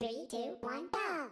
Three, two, one, go!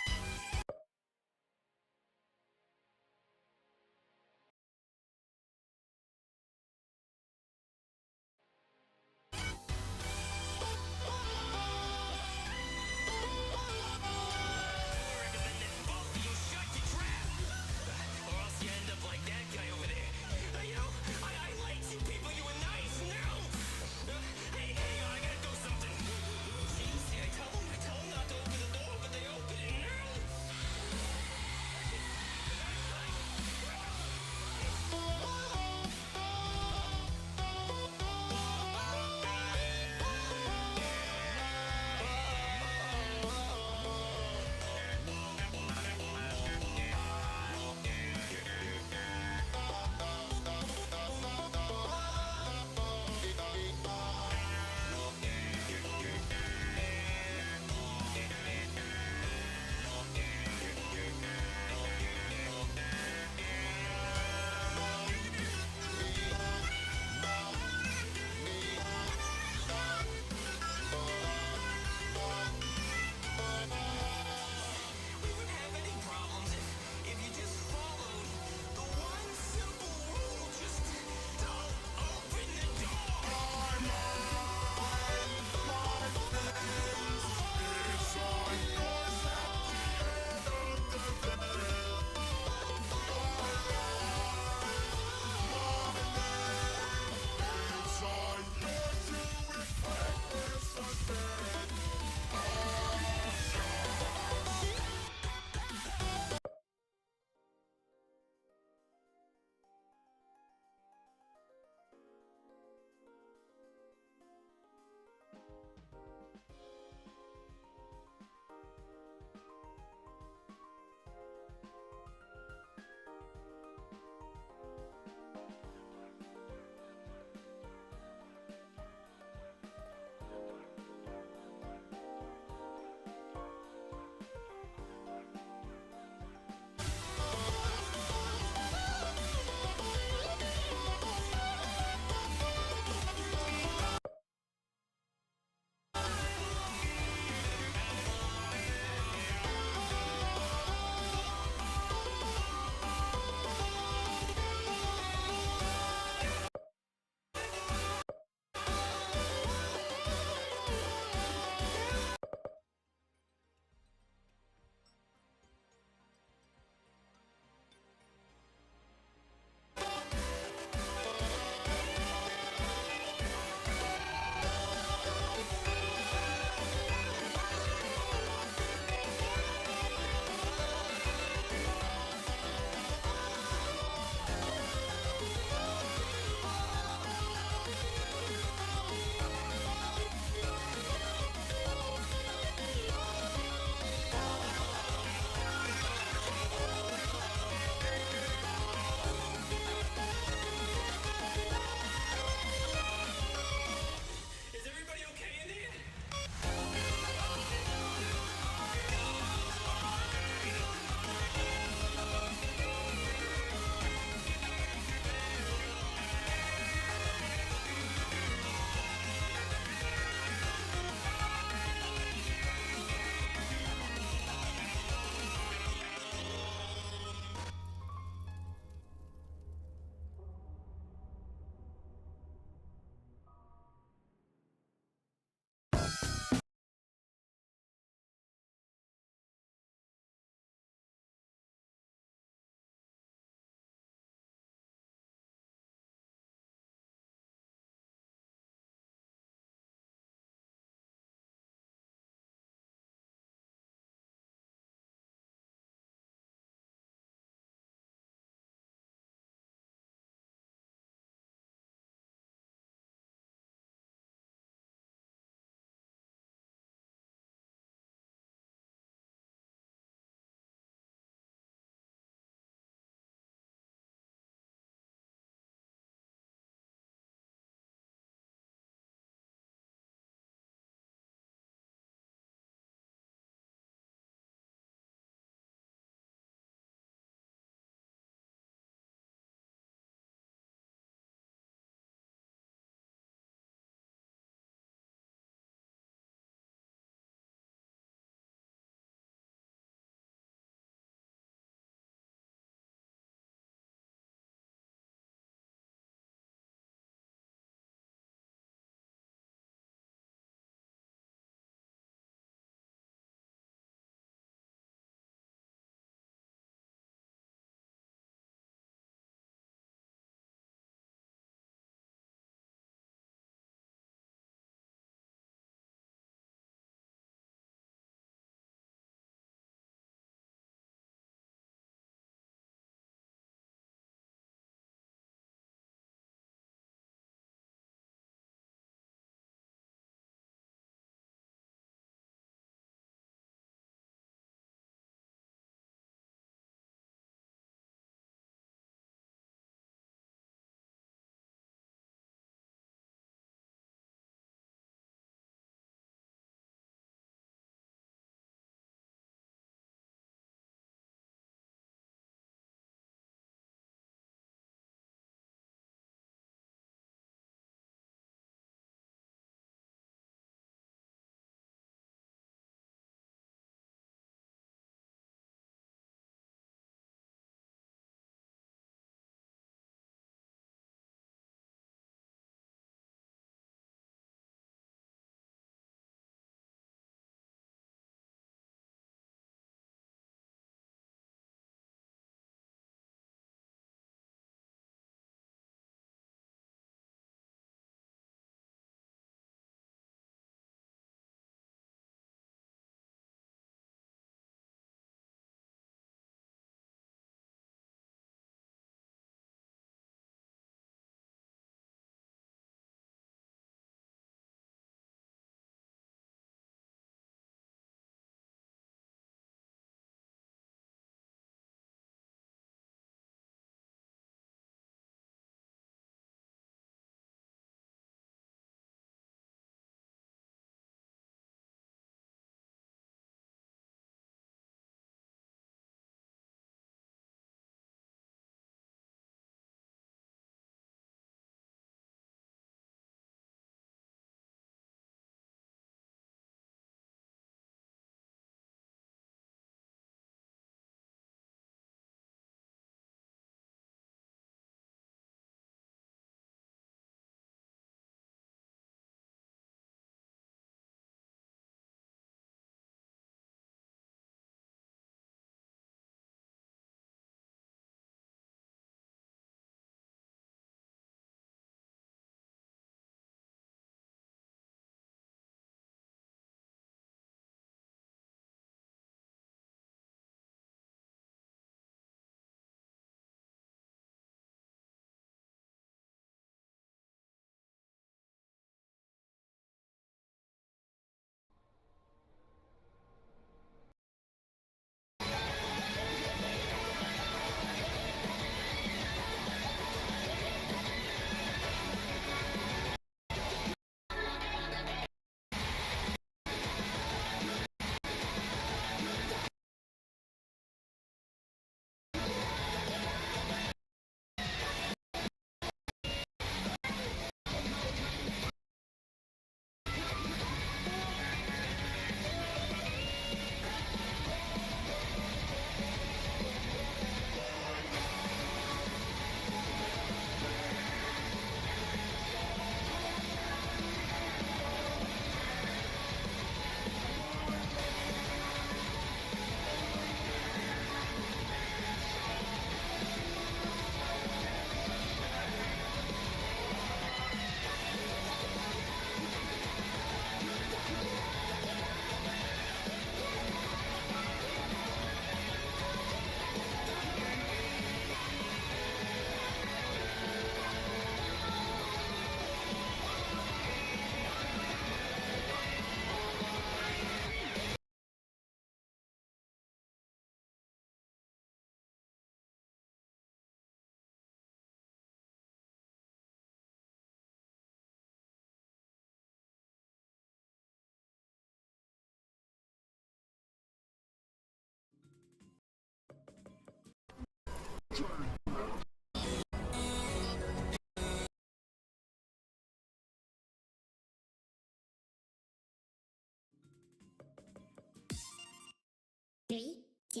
3, 2,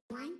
1,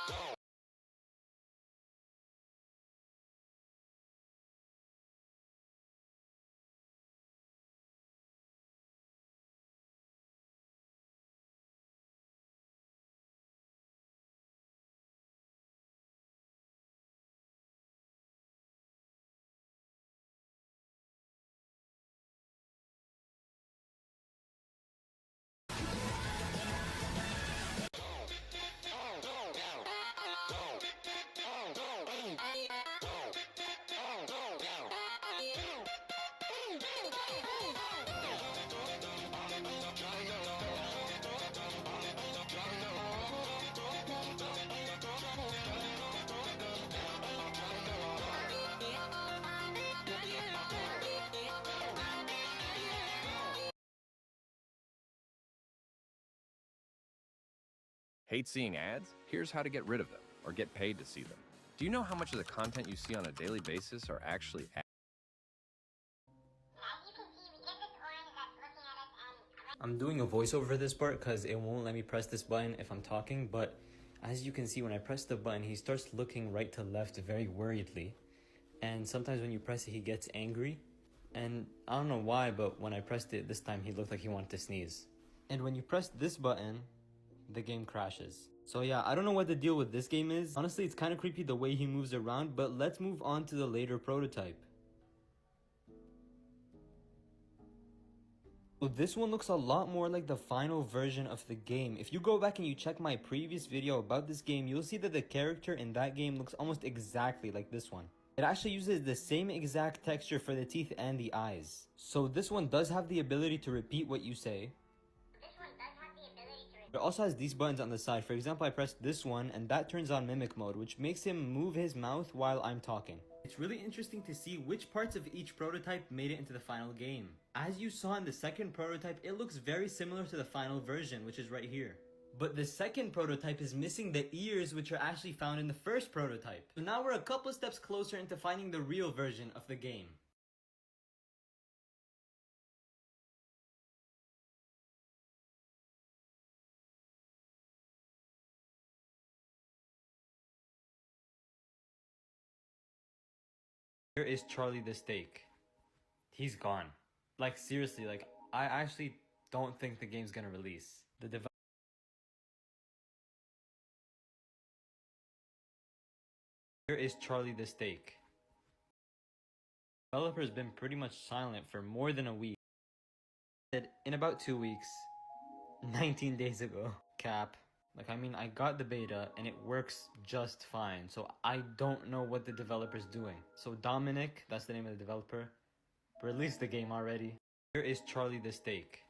go! Hate seeing ads? Here's how to get rid of them, or get paid to see them. Do you know how much of the content you see on a daily basis are actually ads? I'm doing a voiceover for this part because it won't let me press this button if I'm talking, but as you can see, when I press the button, he starts looking right to left very worriedly. And sometimes when you press it, he gets angry. And I don't know why, but when I pressed it this time, he looked like he wanted to sneeze. And when you press this button, the game crashes. So yeah, I don't know what the deal with this game is. Honestly, it's kind of creepy the way he moves around, but let's move on to the later prototype. So this one looks a lot more like the final version of the game. If you go back and you check my previous video about this game, you'll see that the character in that game looks almost exactly like this one. It actually uses the same exact texture for the teeth and the eyes. So this one does have the ability to repeat what you say. It also has these buttons on the side. For example, I press this one and that turns on mimic mode, which makes him move his mouth while I'm talking. It's really interesting to see which parts of each prototype made it into the final game. As you saw in the second prototype, it looks very similar to the final version, which is right here. But the second prototype is missing the ears, which are actually found in the first prototype. So now we're a couple steps closer into finding the real version of the game. Here is Charlie the Steak. He's gone. Like seriously, like I actually don't think the game's gonna release. Here is Charlie the Steak. The developer's been pretty much silent for more than a week. In about 2 weeks, 19 days ago. Cap. Like, I mean, I got the beta and it works just fine. So I don't know what the developer's doing. So Dominic, that's the name of the developer, release the game already. Here is Charlie the Steak.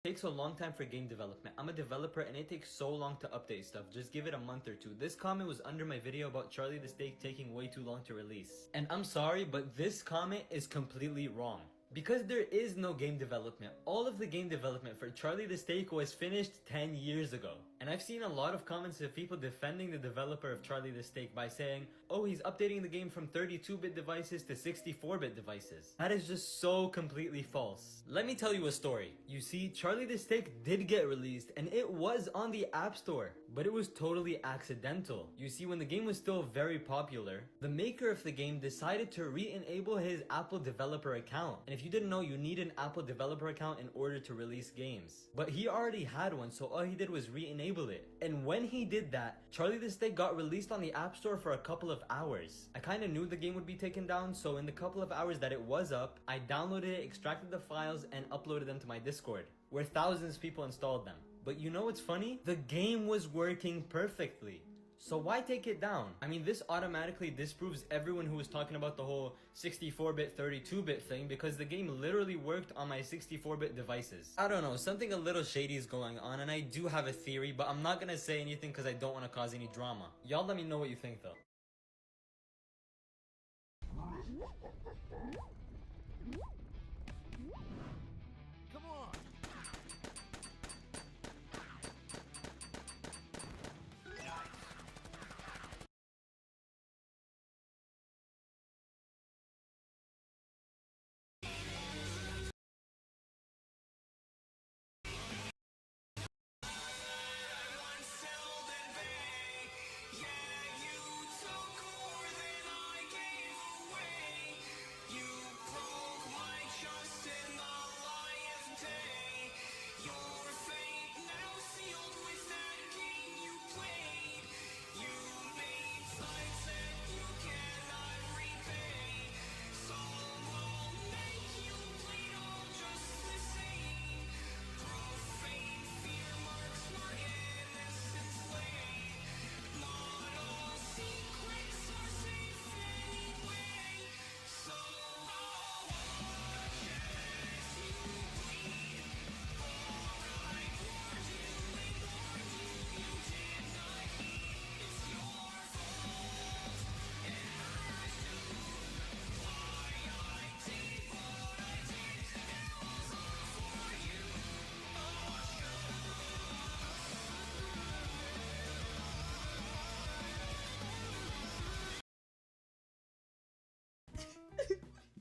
It takes a long time for game development. I'm a developer and it takes so long to update stuff. Just give it a month or two. This comment was under my video about Charlie the Steak taking way too long to release. And I'm sorry, but this comment is completely wrong. Because there is no game development. All of the game development for Charlie the Steak was finished 10 years ago. And I've seen a lot of comments of people defending the developer of Charlie the Steak by saying, oh, he's updating the game from 32-bit devices to 64-bit devices. That is just so completely false. Let me tell you a story. You see, Charlie the Steak did get released and it was on the App Store, but it was totally accidental. You see, when the game was still very popular, the maker of the game decided to re-enable his Apple developer account. And if you didn't know, you need an Apple developer account in order to release games. But he already had one, so all he did was re-enable it. And when he did that, Charlie the Steak got released on the App Store for a couple of hours. I kinda knew the game would be taken down, so in the couple of hours that it was up, I downloaded it, extracted the files, and uploaded them to my Discord, where thousands of people installed them. But you know what's funny? The game was working perfectly. So why take it down? I mean, this automatically disproves everyone who was talking about the whole 64-bit, 32-bit thing, because the game literally worked on my 64-bit devices. I don't know, something a little shady is going on, and I do have a theory, but I'm not gonna say anything because I don't want to cause any drama. Y'all let me know what you think though.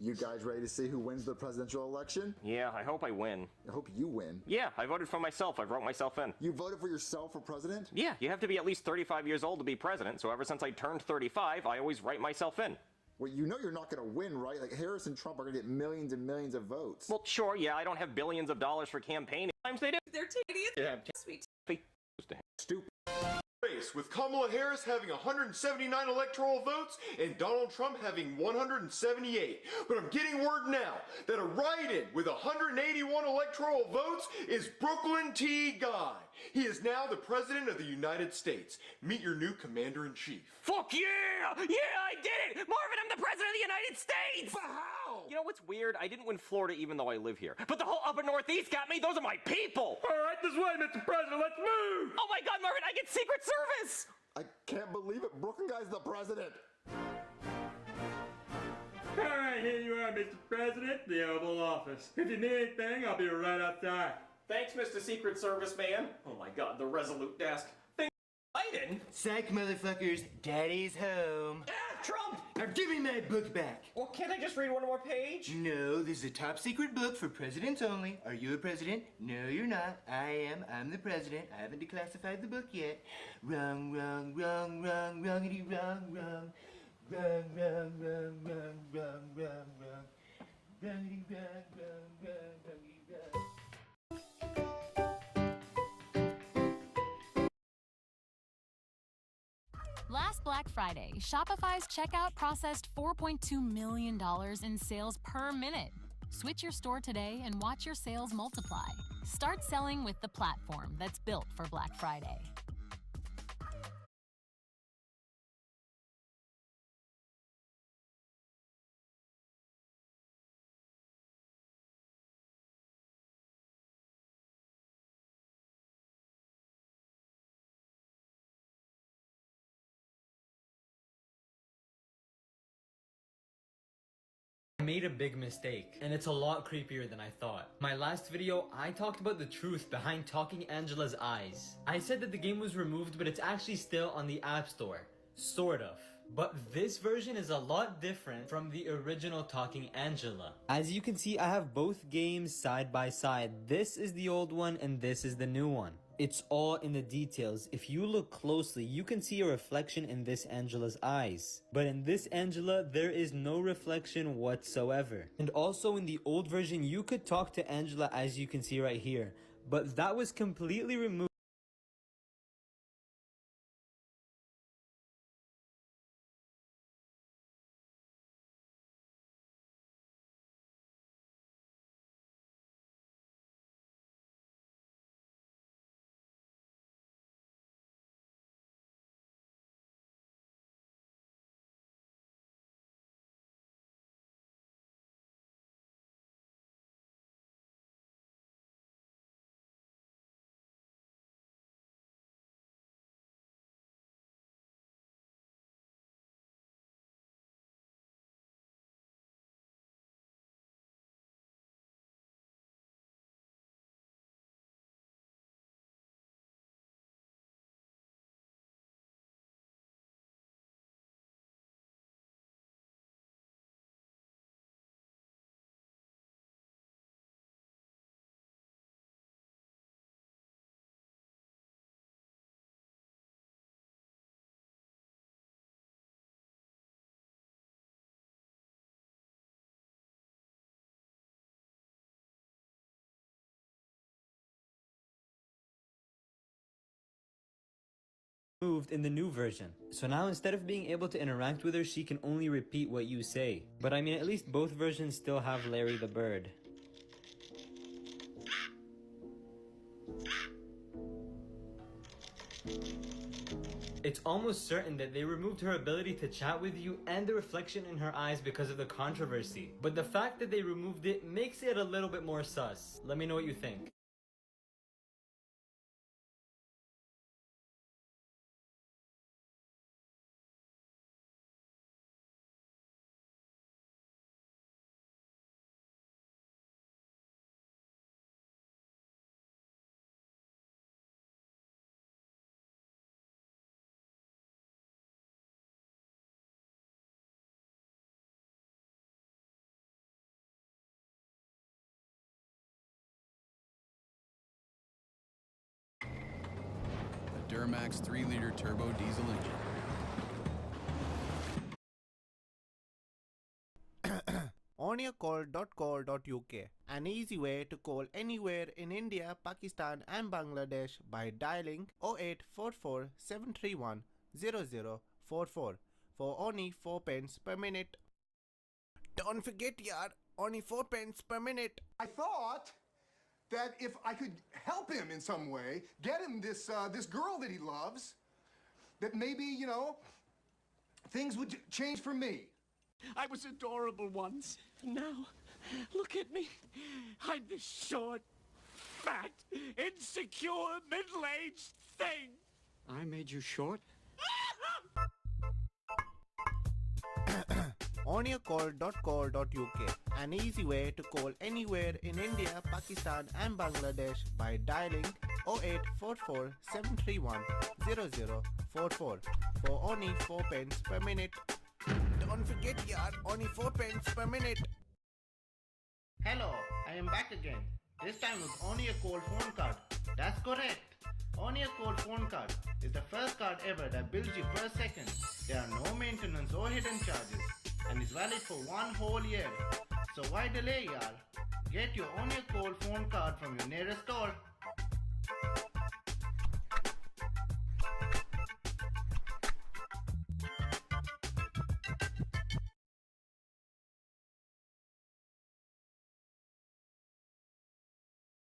You guys ready to see who wins the presidential election? Yeah, I hope I win. I hope you win. Yeah, I voted for myself. I wrote myself in. You voted for yourself for president? Yeah, you have to be at least 35 years old to be president, so ever since I turned 35, I always write myself in. Well, you know you're not going to win, right? Like, Harris and Trump are going to get millions and millions of votes. Well, sure, yeah, I don't have billions of dollars for campaigning. Sometimes they do. They're tedious. Yeah, Sweet. Stupid. Race, with Kamala Harris having 179 electoral votes and Donald Trump having 178. But I'm getting word now that a write-in with 181 electoral votes is Brooklyn T. Guy. He is now the President of the United States. Meet your new Commander-in-Chief. Fuck yeah! Yeah, I did it! Marvin, I'm the President of the United States! But how? You know what's weird? I didn't win Florida even though I live here. But the whole upper Northeast got me. Those are my people! Alright, this way, Mr. President, let's move! Oh my god, Marvin, I get Secret Service! I can't believe it. Brooklyn Guy's the president. Alright, here you are, Mr. President, the Oval Office. If you need anything, I'll be right outside. Thanks, Mr. Secret Service man. Oh my god, the Resolute desk. Biden? Psych, motherfuckers. Daddy's home. Ah, Trump! Now give me my book back. Well, can't I just read one more page? No, this is a top secret book for presidents only. Are you a president? No, you're not. I am. I'm the president. I haven't declassified the book yet. Wrong, wrong, wrong, wrong, wrongity, wrong, wrong. Wrong, wrong, wrong, wrong, wrong, wrong, wrong. Wrongity, wrong, wrong, wrong, wrongity, wrong. Last Black Friday, Shopify's checkout processed $4.2 million in sales per minute. Switch your store today and watch your sales multiply. Start selling with the platform that's built for Black Friday. I made a big mistake, and it's a lot creepier than I thought. My last video, I talked about the truth behind Talking Angela's eyes. I said that the game was removed, but it's actually still on the App Store. Sort of. But this version is a lot different from the original Talking Angela. As you can see, I have both games side by side. This is the old one and this is the new one. It's all in the details. If you look closely, you can see a reflection in this Angela's eyes. But in this Angela, there is no reflection whatsoever. And also in the old version, you could talk to Angela as you can see right here. But that was completely removed. In the new version. So now instead of being able to interact with her, she can only repeat what you say. But I mean, at least both versions still have Larry the Bird. It's almost certain that they removed her ability to chat with you and the reflection in her eyes because of the controversy. But the fact that they removed it makes it a little bit more sus. Let me know what you think. Duramax 3-liter turbo diesel engine. onyourcall.co.uk, an easy way to call anywhere in India, Pakistan and Bangladesh by dialing 0844 731 0044 for only 4 pence per minute. Don't forget, yaar, only 4 pence per minute. I thought that if I could help him in some way, get him this girl that he loves, that maybe, you know, things would change for me. I was adorable once. Now, look at me. I'm this short, fat, insecure, middle-aged thing. I made you short? onyourcall.co.uk, an easy way to call anywhere in India, Pakistan and Bangladesh by dialing 0844 731 0044 for only 4 pence per minute. Don't forget, yaar, only 4 pence per minute. Hello, I am back again. This time with only a call phone card. That's correct. Only a call phone card is the first card ever that bills you per second. There are no maintenance or hidden charges and is valid for 1 whole year. So why delay, yaar? Get your only a call phone card from your nearest store.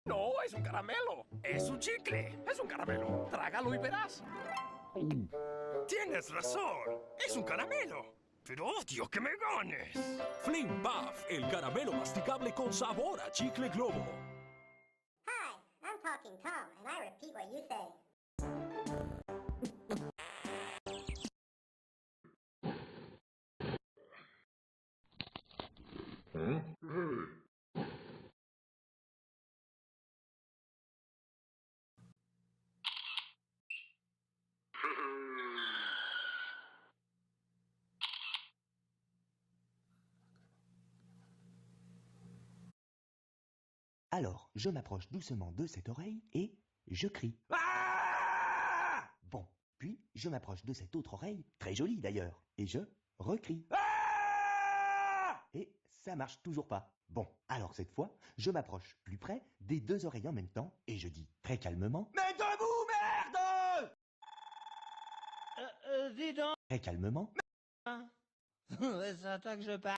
No, es un caramelo. Es un chicle. Es un caramelo. Trágalo y verás. Tienes razón. Es un caramelo. Pero odio que me ganes. Fling Puff, el caramelo masticable con sabor a chicle globo. Hi, I'm Talking Tom, and I repeat what you say. Alors, je m'approche doucement de cette oreille et je crie. Bon, puis je m'approche de cette autre oreille, très jolie d'ailleurs, et je recrie. Et ça marche toujours pas. Bon, alors cette fois, je m'approche plus près des 2 oreilles en même temps et je dis très calmement. Mais debout, merde! Dis donc. Très calmement. C'est à toi que je parle.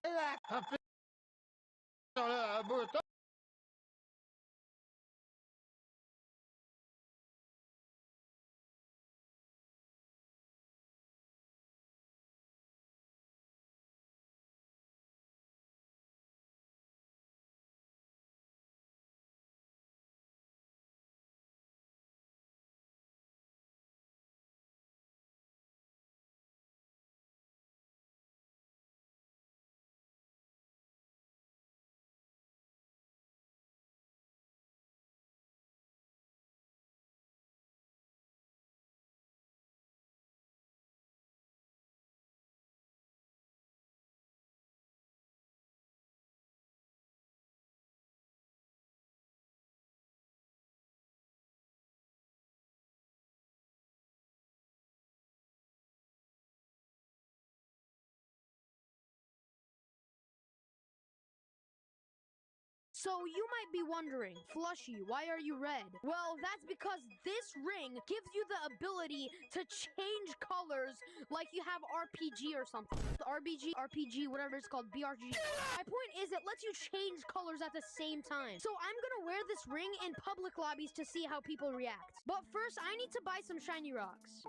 So you might be wondering, Flushy, why are you red? Well, that's because this ring gives you the ability to change colors like you have RPG or something. RPG, whatever it's called, BRG. My point is it lets you change colors at the same time. So I'm gonna wear this ring in public lobbies to see how people react. But first, I need to buy some shiny rocks.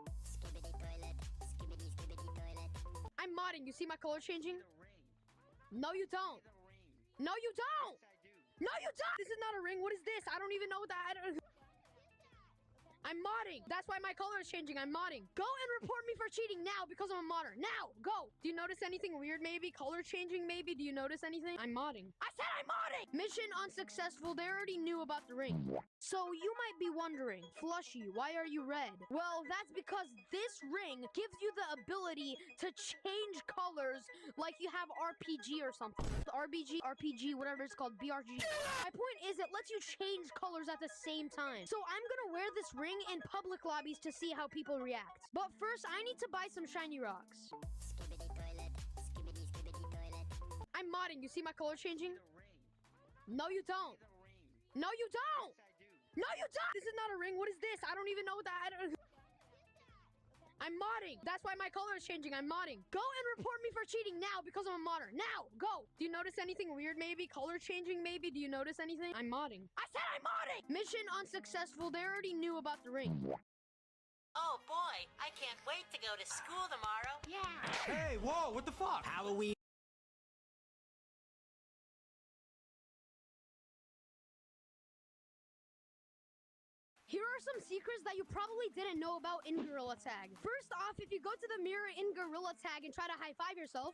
I'm modding. You see my color changing? No, you don't. No, you don't. No, you don't! This is not a ring. What is this? I don't even know what that... I'm modding. That's why my color is changing. I'm modding. Go and report me for cheating now because I'm a modder. Now, go. Do you notice anything weird maybe? Color changing maybe? Do you notice anything? I'm modding. I said I'm modding! Mission unsuccessful. They already knew about the ring. So you might be wondering, Flushy, why are you red? Well, that's because this ring gives you the ability to change colors like you have RPG or something. RPG, whatever it's called, BRG. My point is it lets you change colors at the same time. So I'm gonna wear this ring ring in public lobbies to see how people react. But first, I need to buy some shiny rocks. I'm modding. You see my color changing? No, you don't. No, you don't. No, you don't. This is not a ring. What is this? I don't even know what that. I'm modding. That's why my color is changing. I'm modding. Go and report me for cheating now because I'm a modder. Now, go. Do you notice anything weird maybe? Color changing maybe? Do you notice anything? I'm modding. I said I'm modding! Mission unsuccessful. They already knew about the ring. Oh boy, I can't wait to go to school tomorrow. Yeah. Hey, whoa, what the fuck? Halloween. Here are some secrets that you probably didn't know about in Gorilla Tag. First off, if you go to the mirror in Gorilla Tag and try to high-five yourself,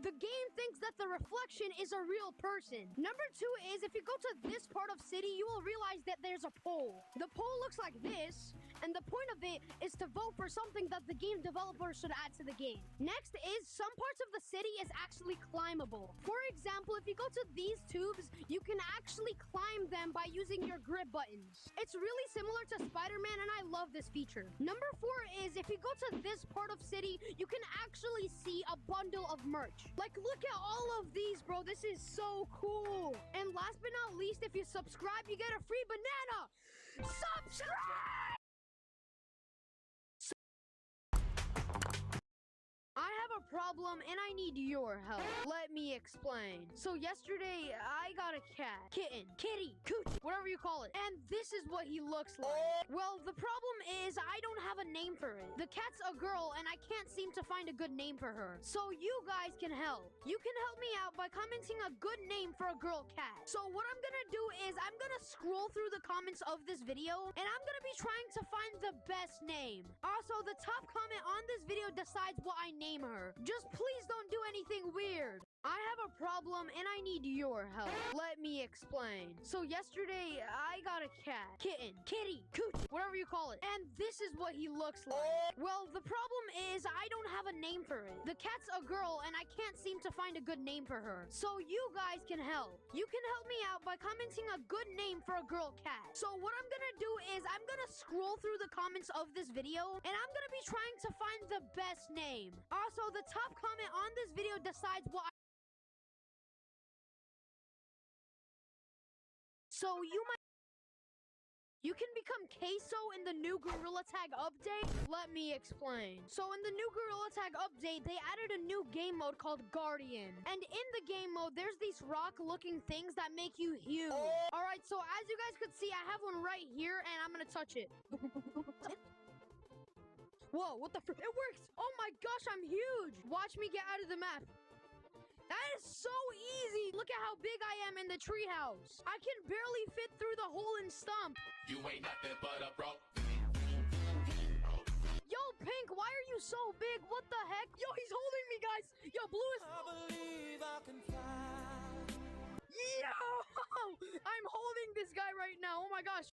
the game thinks that the reflection is a real person. Number 2 is if you go to this part of city, you will realize that there's a pole. The pole looks like this, and the point of it is to vote for something that the game developers should add to the game. Next is some parts of the city is actually climbable. For example, if you go to these tubes, you can actually climb them by using your grip buttons. It's really similar to Spider-Man, and I love this feature. Number 4 is if you go to this part of city, you can actually see a bundle of merch. Like, look at all of these, bro. This is so cool. And last but not least, if you subscribe, you get a free banana. Subscribe! I have a problem and I need your help. Let me explain. So yesterday, I got a cat, kitten, kitty, coochie, whatever you call it. And this is what he looks like. Well, the problem is I don't have a name for it. The cat's a girl and I can't seem to find a good name for her. So you guys can help. You can help me out by commenting a good name for a girl cat. So what I'm gonna do is I'm gonna scroll through the comments of this video and I'm gonna be trying to find the best name. Also, the top comment on this video decides what I name her. Just please don't do anything weird. I have a problem and I need your help. Let me explain. So yesterday, I got a cat, kitten, kitty, coochie, whatever you call it. And this is what he looks like. Well, the problem is I don't have a name for it. The cat's a girl and I can't seem to find a good name for her. So you guys can help. You can help me out by commenting a good name for a girl cat. So what I'm gonna do is I'm gonna scroll through the comments of this video and I'm gonna be trying to find the best name. Also, the top comment on this video decides what So you can become queso in the new Gorilla Tag update? Let me explain. So in the new Gorilla Tag update, they added a new game mode called Guardian. And in the game mode, there's these rock-looking things that make you huge. Alright, so as you guys could see, I have one right here, and I'm gonna touch it. Whoa, what the frick? It works! Oh my gosh, I'm huge! Watch me get out of the map. That is so easy! Look at how big I am in the treehouse. I can barely fit through the hole and stump. You ain't nothing but a bro. Yo, Pink, why are you so big? What the heck? Yo, he's holding me, guys. Yo, Blue is... I believe I can fly. Yo! I'm holding this guy right now. Oh my gosh.